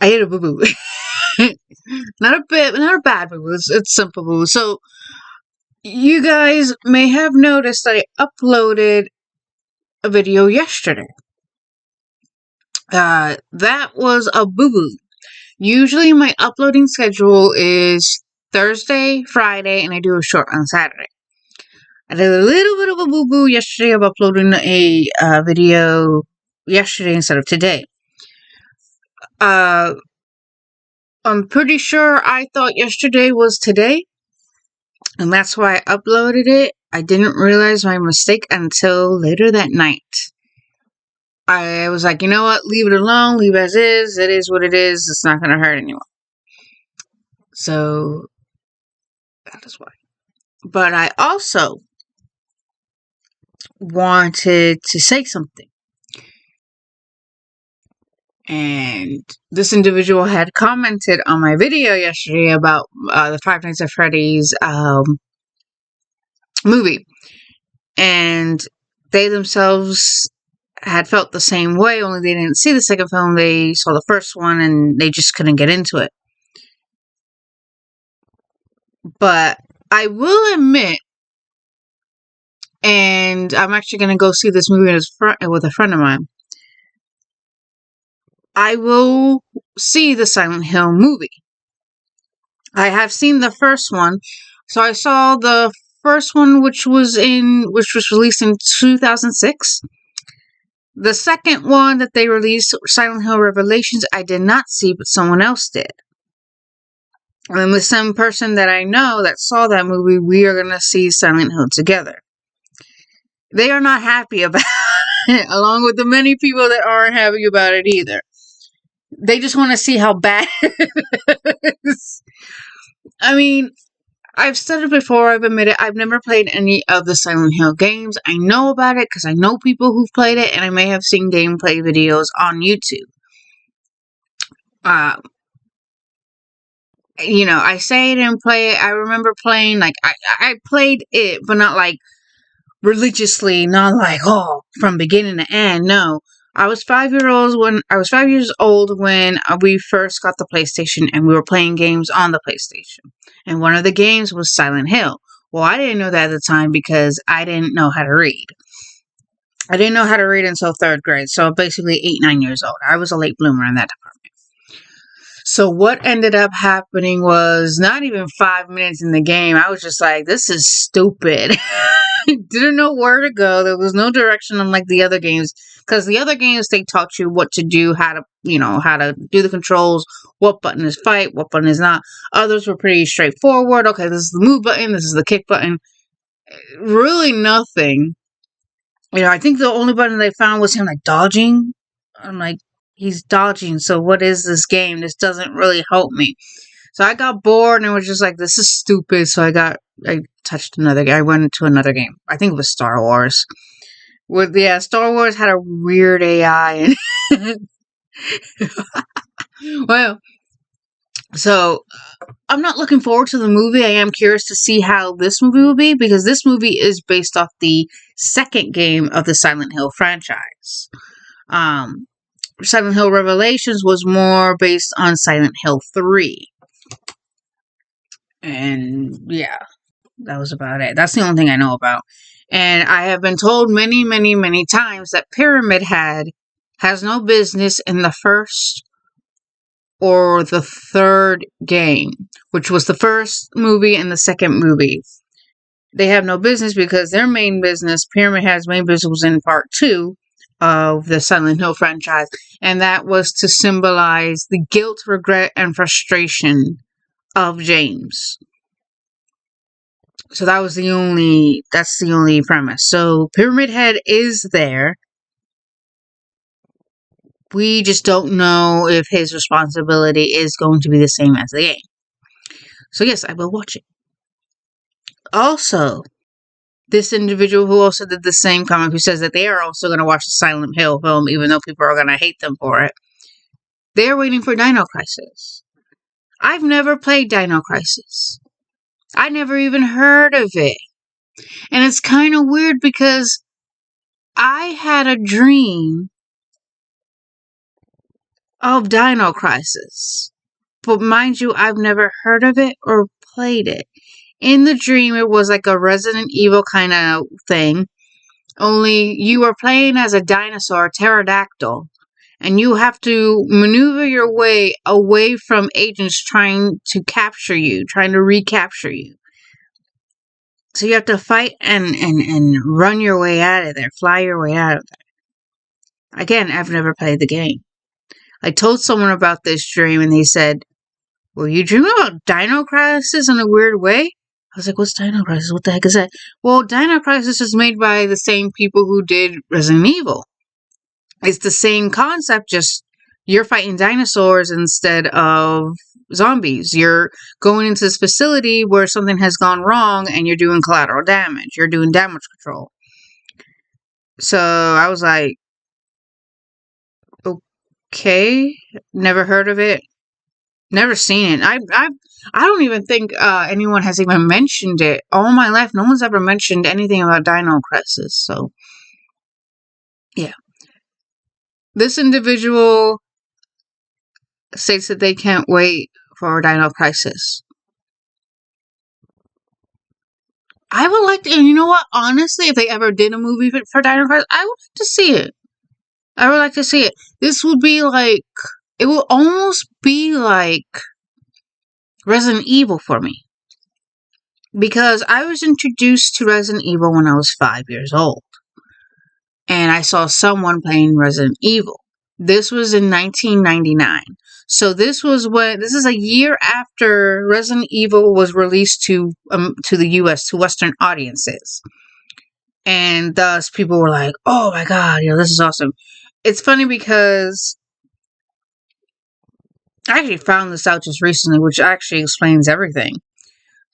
I hit a boo boo. Not a bad boo boo. It's simple boo boo. So you guys may have noticed that I uploaded a video yesterday. That was a boo boo. Usually my uploading schedule is Thursday, Friday, and I do a short on Saturday. I did a little bit of a boo boo yesterday of uploading a video yesterday instead of today. I'm pretty sure I thought yesterday was today, and that's why I uploaded it. I didn't realize my mistake until later that night. I was like, you know what? Leave it alone. Leave it as is. It is what it is. It's not going to hurt anyone. So, that is why. But I also wanted to say something. And this individual had commented on my video yesterday about the Five Nights at Freddy's movie. And they themselves had felt the same way, only they didn't see the second film. They saw the first one and they just couldn't get into it. But I will admit, and I'm actually going to go see this movie with a friend of mine, I will see the Silent Hill movie. I have seen the first one. So I saw the first one, which was released in 2006. The second one that they released, Silent Hill Revelations, I did not see, but someone else did. And with some person that I know that saw that movie, we are going to see Silent Hill together. They are not happy about it, along with the many people that aren't happy about it either. They just want to see how bad it is. I mean, I've said it before, I've admitted, I've never played any of the Silent Hill games. I know about it because I know people who've played it, and I may have seen gameplay videos on YouTube. I say I didn't play it. I remember playing, I played it, but not, religiously, not from beginning to end. No. I was 5 years old when we first got the PlayStation, and we were playing games on the PlayStation. And one of the games was Silent Hill. Well, I didn't know that at the time because I didn't know how to read. I didn't know how to read until 3rd grade, so basically 8, 9 years old. I was a late bloomer in that department. So what ended up happening was not even 5 minutes in the game, I was just like, this is stupid. Didn't know where to go. There was no direction unlike the other games. Because the other games, they taught you what to do, how to do the controls, what button is fight, what button is not. Others were pretty straightforward. Okay, this is the move button, this is the kick button. Really nothing. I think the only button they found was him, dodging. I'm like, he's dodging, so what is this game? This doesn't really help me. So I got bored and was just like, this is stupid. So I touched another game. I went to another game. I think it was Star Wars. Star Wars had a weird AI. Well, so I'm not looking forward to the movie. I am curious to see how this movie will be, because this movie is based off the second game of the Silent Hill franchise. Silent Hill Revelations was more based on Silent Hill 3. And yeah, that was about it. That's the only thing I know about. And I have been told many, many, many times that Pyramid Head has no business in the first or the third game, which was the first movie and the second movie. They have no business because their main business, Pyramid Head's main business, was in part 2 of the Silent Hill franchise, and that was to symbolize the guilt, regret, and frustration of James. So that's the only premise. So Pyramid Head is there. We just don't know if his responsibility is going to be the same as the game. So yes, I will watch it. Also, this individual who also did the same comment, who says that they are also going to watch the Silent Hill film, even though people are going to hate them for it. They're waiting for Dino Crisis. I've never played Dino Crisis. I never even heard of it. And it's kind of weird because I had a dream of Dino Crisis. But mind you, I've never heard of it or played it. In the dream, it was like a Resident Evil kind of thing. Only you are playing as a dinosaur, a pterodactyl, and you have to maneuver your way away from agents trying to capture you, trying to recapture you. So you have to fight and run your way out of there, fly your way out of there. Again, I've never played the game. I told someone about this dream and they said, "Well, you dream about Dino Crisis in a weird way?" I was like, "What's Dino Crisis? What the heck is that?" Well, Dino Crisis is made by the same people who did Resident Evil. It's the same concept, just you're fighting dinosaurs instead of zombies. You're going into this facility where something has gone wrong and you're doing collateral damage. You're doing damage control. So I was like, okay, never heard of it, never seen it. I don't even think anyone has even mentioned it. All my life, no one's ever mentioned anything about Dino Crisis. So yeah, this individual states that they can't wait for Dino Crisis. I would like to, and you know what? Honestly, if they ever did a movie for Dino Crisis, I would like to see it. I would like to see it. This would be like, it will almost be like Resident Evil for me. Because I was introduced to Resident Evil when I was 5 years old. And I saw someone playing Resident Evil. This was in 1999. So this is a year after Resident Evil was released to the US, to Western audiences. And thus people were like, "Oh my god, this is awesome." It's funny because I actually found this out just recently, which actually explains everything.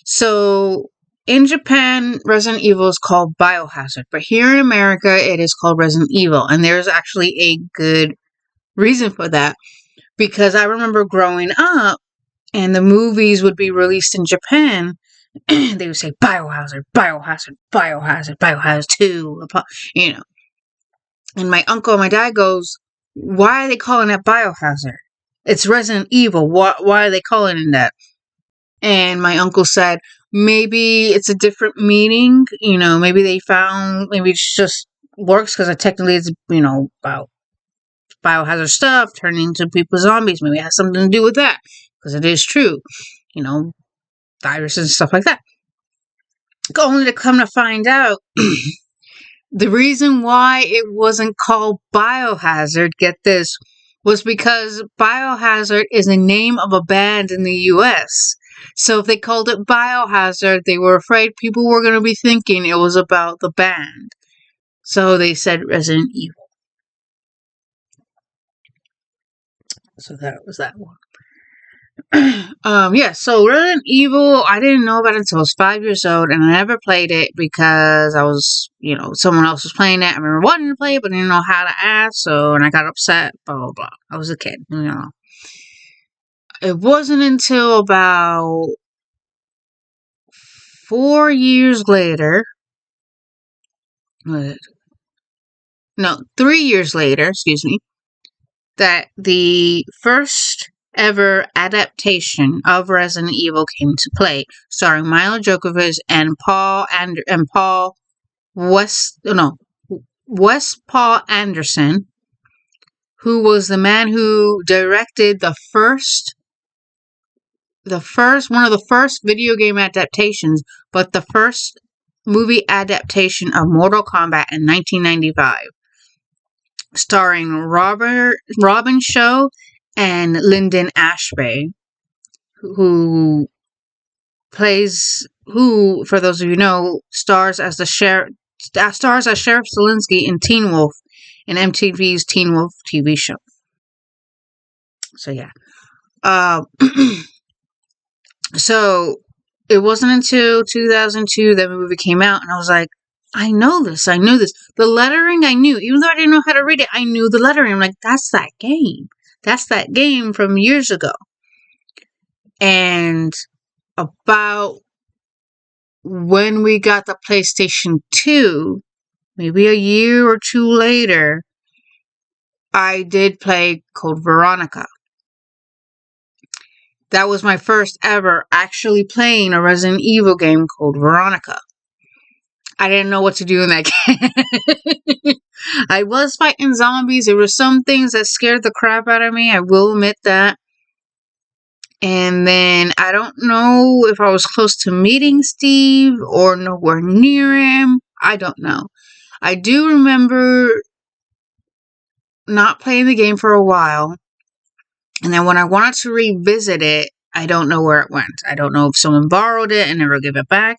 So in Japan, Resident Evil is called Biohazard, but here in America, it is called Resident Evil. And there's actually a good reason for that, because I remember growing up and the movies would be released in Japan. They would say Biohazard, Biohazard, Biohazard, Biohazard 2, And my uncle and my dad goes, "Why are they calling it Biohazard? It's Resident Evil. Why are they calling it that?" And my uncle said, maybe it's a different meaning. Maybe they found, maybe it just works because technically it's, about biohazard stuff turning into people zombies. Maybe it has something to do with that because it is true. Viruses and stuff like that. Only to come to find out, the reason why it wasn't called Biohazard, get this, was because Biohazard is the name of a band in the US. So if they called it Biohazard, they were afraid people were going to be thinking it was about the band. So they said Resident Evil. So that was that one. So Resident Evil, I didn't know about it until I was 5 years old, and I never played it because I was, someone else was playing it. I remember wanting to play it, but I didn't know how to ask, and I got upset, blah, blah, blah. I was a kid, It wasn't until about 4 years later, 3 years later, excuse me, that the first ever adaptation of Resident Evil came to play, starring Milo Djokovic and Wes Paul Anderson, who was the man who directed the first one of the first video game adaptations, but the first movie adaptation of Mortal Kombat in 1995. Starring Robin Shaw and Lyndon Ashby, who, for those of you who know, stars as Sheriff Zelinsky in Teen Wolf, in MTV's Teen Wolf TV show. So yeah, so it wasn't until 2002 that the movie came out, and I was like, I know this. The lettering I knew. Even though I didn't know how to read it, I knew the lettering. I'm like, that's that game. That's that game from years ago. And about when we got the PlayStation 2, maybe a year or two later, I did play Code Veronica. That was my first ever actually playing a Resident Evil game called Veronica. I didn't know what to do in that game. I was fighting zombies. There were some things that scared the crap out of me. I will admit that. And then I don't know if I was close to meeting Steve or nowhere near him. I don't know. I do remember not playing the game for a while. And then when I wanted to revisit it, I don't know where it went. I don't know if someone borrowed it and never gave it back.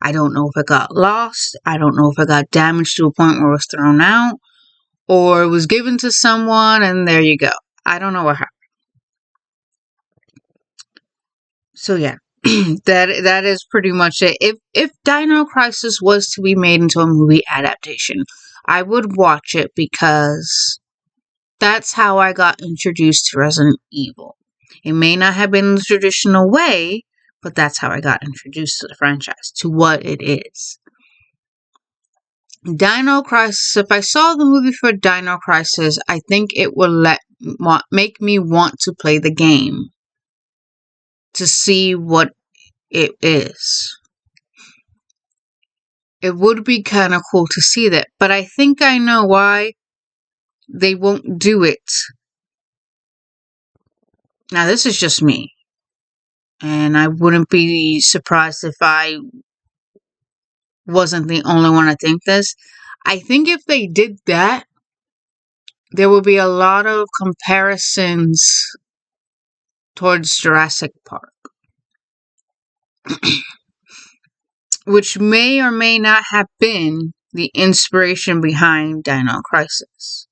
I don't know if it got lost. I don't know if it got damaged to a point where it was thrown out. Or it was given to someone and there you go. I don't know what happened. So yeah, that is pretty much it. If Dino Crisis was to be made into a movie adaptation, I would watch it because that's how I got introduced to Resident Evil. It may not have been the traditional way, but that's how I got introduced to the franchise, to what it is. Dino Crisis, if I saw the movie for Dino Crisis, I think it would make me want to play the game to see what it is. It would be kind of cool to see that, but I think I know why they won't do it. Now, this is just me, and I wouldn't be surprised if I wasn't the only one to think this. I think if they did that, there would be a lot of comparisons towards Jurassic Park, which may or may not have been the inspiration behind Dino Crisis.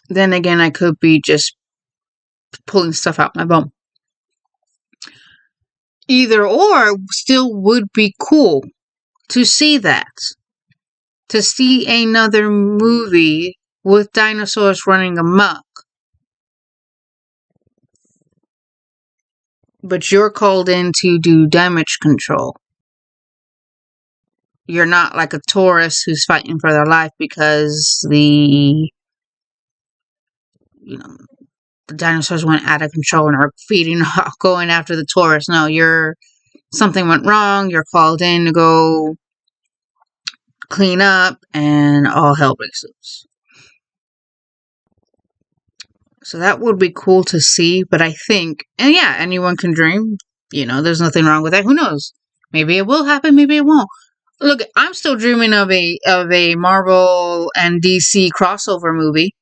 Then again, I could be just pulling stuff out my bum. Either or still would be cool to see that. To see another movie with dinosaurs running amok. But you're called in to do damage control. You're not like a tourist who's fighting for their life because the dinosaurs went out of control and are feeding, going after the tourists. No, something went wrong. You're called in to go clean up, and all hell breaks loose. So that would be cool to see, but I think, and yeah, anyone can dream. There's nothing wrong with that. Who knows? Maybe it will happen. Maybe it won't. Look, I'm still dreaming of a Marvel and DC crossover movie.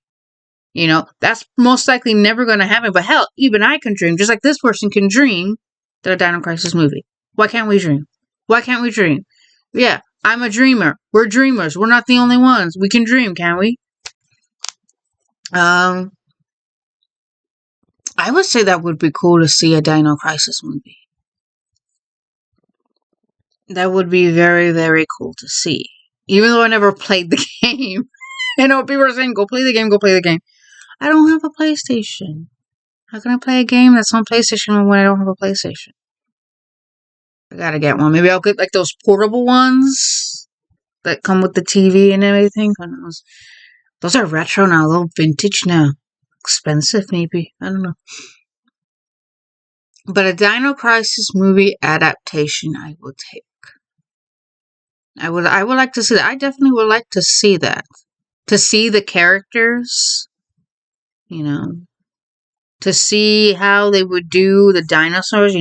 That's most likely never going to happen. But hell, even I can dream, just like this person can dream that a Dino Crisis movie. Why can't we dream? Why can't we dream? Yeah, I'm a dreamer. We're dreamers. We're not the only ones. We can dream, can't we? I would say that would be cool to see a Dino Crisis movie. That would be very, very cool to see. Even though I never played the game. People are saying, go play the game, go play the game. I don't have a PlayStation. How can I play a game that's on PlayStation when I don't have a PlayStation? I gotta get one. Maybe I'll get like those portable ones that come with the TV and everything. Those are retro now, a little vintage now. Expensive, maybe. I don't know. But a Dino Crisis movie adaptation, I will take. I would like to see that. I definitely would like to see that. To see the characters, to see how they would do the dinosaurs.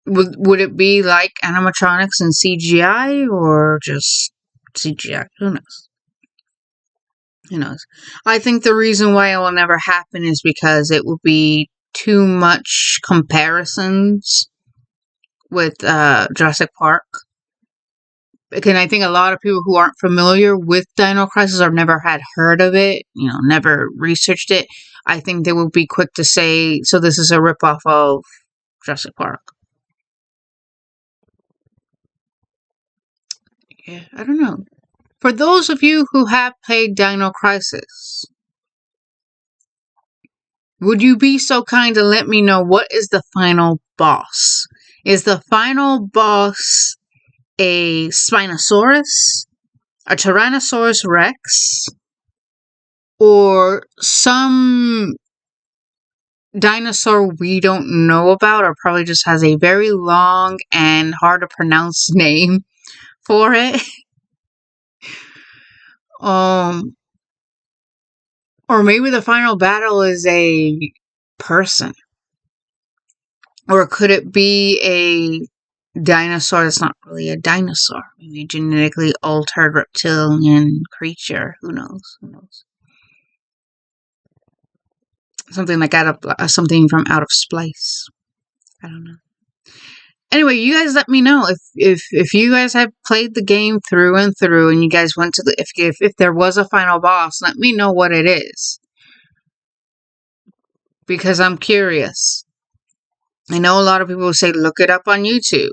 Would it be like animatronics and CGI or just CGI? Who knows? Who knows? I think the reason why it will never happen is because it would be too much comparisons with Jurassic Park. And I think a lot of people who aren't familiar with Dino Crisis or never had heard of it, never researched it, I think they will be quick to say, so this is a ripoff of Jurassic Park. Yeah, I don't know. For those of you who have played Dino Crisis, would you be so kind to let me know what is the final boss? Is the final boss a Spinosaurus? a Tyrannosaurus Rex, or some dinosaur we don't know about, or probably just has a very long and hard to pronounce name for it. Um, or maybe the final battle is a person. Or could it be a dinosaur that's not really a dinosaur? Maybe a genetically altered reptilian creature. Who knows? Who knows? Something like something from out of space. I don't know. Anyway, you guys let me know if you guys have played the game through and through, and you guys went to the if there was a final boss, let me know what it is, because I'm curious. I know a lot of people say look it up on YouTube.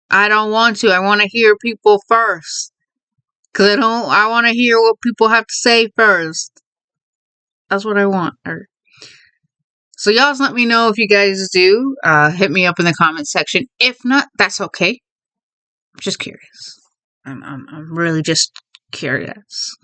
I don't want to. I want to hear people first. Cause I want to hear what people have to say first. That's what I want. So y'all let me know if you guys do. Hit me up in the comment section. If not, that's okay. I'm just curious. I'm really just curious.